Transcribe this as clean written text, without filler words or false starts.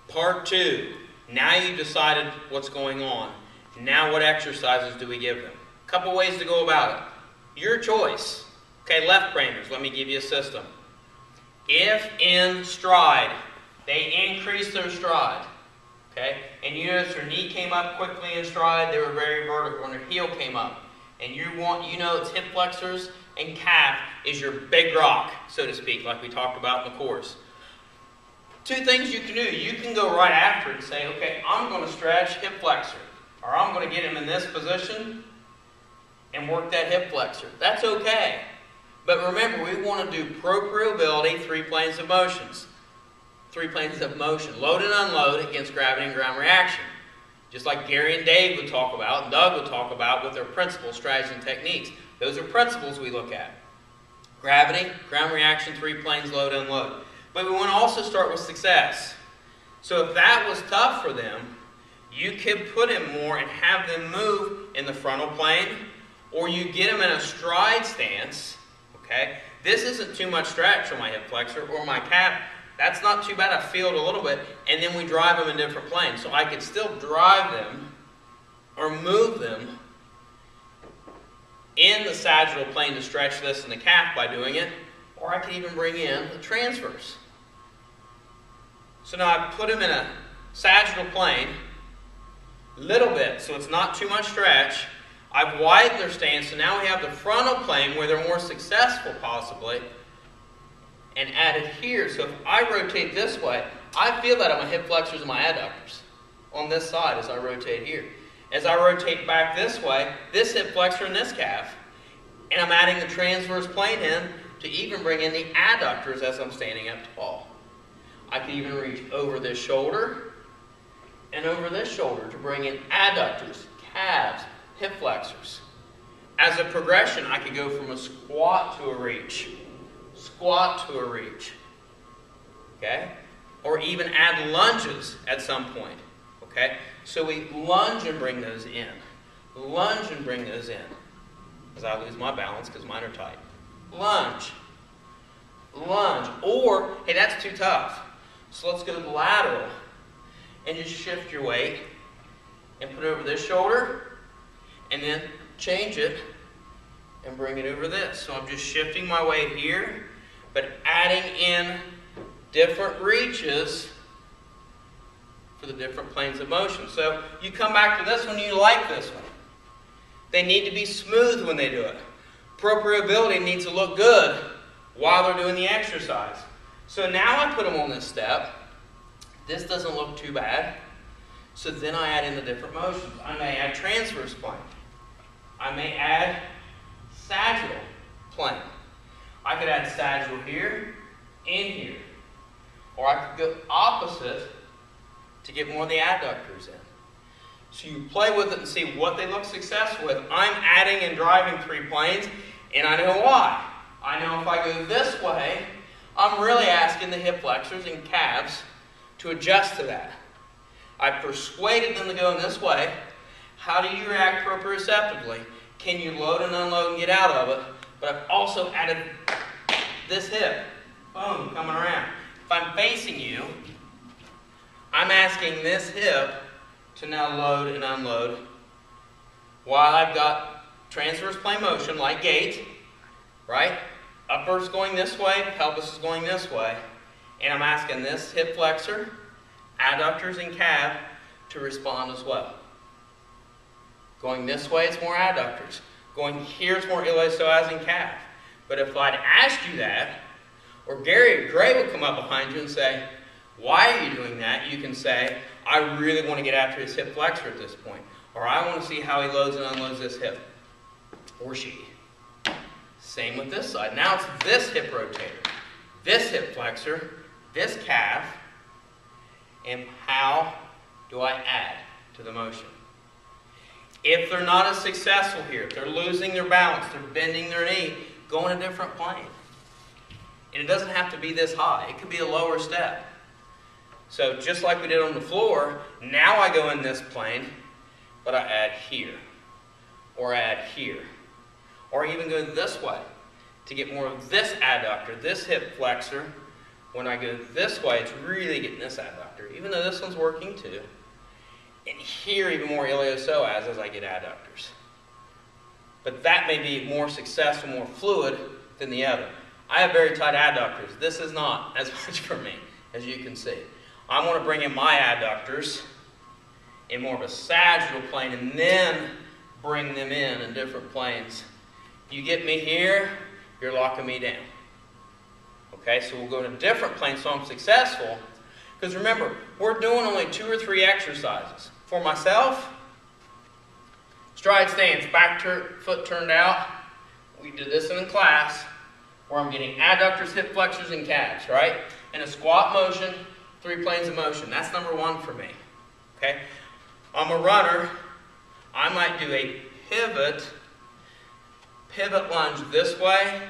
Part 2. Now you've decided what's going on. Now what exercises do we give them? A couple ways to go about it. Your choice. Okay, left brainers, let me give you a system. If in stride, they increase their stride. Okay, and you notice their knee came up quickly in stride, they were very vertical, and their heel came up. And you know it's hip flexors and calf is your big rock, so to speak, like we talked about in the course. Two things you can do. You can go right after it and say, okay, I'm going to stretch hip flexor. Or I'm going to get him in this position and work that hip flexor. That's okay. But remember, we want to do propriobility, 3 planes of motions. 3 planes of motion. Load and unload against gravity and ground reaction. Just like Gary and Dave would talk about, and Doug would talk about with their principles, strategies, and techniques. Those are principles we look at. Gravity, ground reaction, 3 planes, load, unload. But we want to also start with success. So if that was tough for them, you could put him more and have them move in the frontal plane, or you get them in a stride stance. Okay, this isn't too much stretch on my hip flexor or my calf. That's not too bad. I feel it a little bit, and then we drive them in different planes. So I could still drive them or move them in the sagittal plane to stretch this in the calf by doing it, or I could even bring in the transverse. So now I put them in a sagittal plane, little bit, so it's not too much stretch. I've widened their stance, so now we have the frontal plane where they're more successful possibly, and added here. So if I rotate this way, I feel that on my hip flexors and my adductors on this side as I rotate here. As I rotate back this way, this hip flexor and this calf, and I'm adding the transverse plane in to even bring in the adductors as I'm standing up tall. I can even reach over this shoulder and over this shoulder to bring in adductors, calves, hip flexors. As a progression, I could go from a squat to a reach, squat to a reach, okay? Or even add lunges at some point, okay? So we lunge and bring those in, lunge and bring those in, as I lose my balance because mine are tight. Lunge, lunge, or, hey, that's too tough. So let's go to the lateral and just shift your weight and put it over this shoulder and then change it and bring it over this. So I'm just shifting my weight here, but adding in different reaches for the different planes of motion. So you come back to this one, you like this one. They need to be smooth when they do it. Propriobility needs to look good while they're doing the exercise. So now I put them on this step. This doesn't look too bad. So then I add in the different motions. I may add transverse plane. I may add sagittal plane. I could add sagittal here and here. Or I could go opposite to get more of the adductors in. So you play with it and see what they look successful with. I'm adding and driving 3 planes, and I know why. I know if I go this way, I'm really asking the hip flexors and calves to adjust to that. I persuaded them to go in this way. How do you react proprioceptively? Can you load and unload and get out of it? But I've also added this hip. Boom, coming around. If I'm facing you, I'm asking this hip to now load and unload while I've got transverse plane motion like gait, right? Upper's going this way, pelvis is going this way. And I'm asking this hip flexor, adductors and calf to respond as well. Going this way, it's more adductors. Going here, it's more iliopsoas and calf. But if I'd asked you that, or Gary Gray would come up behind you and say, why are you doing that? You can say, I really want to get after his hip flexor at this point. Or I want to see how he loads and unloads this hip. Or she. Same with this side. Now it's this hip rotator, this hip flexor, this calf, and how do I add to the motion? If they're not as successful here, if they're losing their balance, they're bending their knee, go in a different plane. And it doesn't have to be this high. It could be a lower step. So just like we did on the floor, now I go in this plane, but I add here, or add here, or even go this way to get more of this adductor, this hip flexor, When I go this way, it's really getting this adductor, even though this one's working too. And here, even more iliopsoas as I get adductors. But that may be more successful, more fluid than the other. I have very tight adductors. This is not as much for me, as you can see. I want to bring in my adductors in more of a sagittal plane and then bring them in different planes. You get me here, you're locking me down. Okay, so we'll go to different planes so I'm successful. Because remember, we're doing only 2 or 3 exercises. For myself, stride stance, foot turned out. We did this in class where I'm getting adductors, hip flexors, and calves, right? In a squat motion, 3 planes of motion. That's number 1 for me. Okay? I'm a runner. I might do a pivot lunge this way.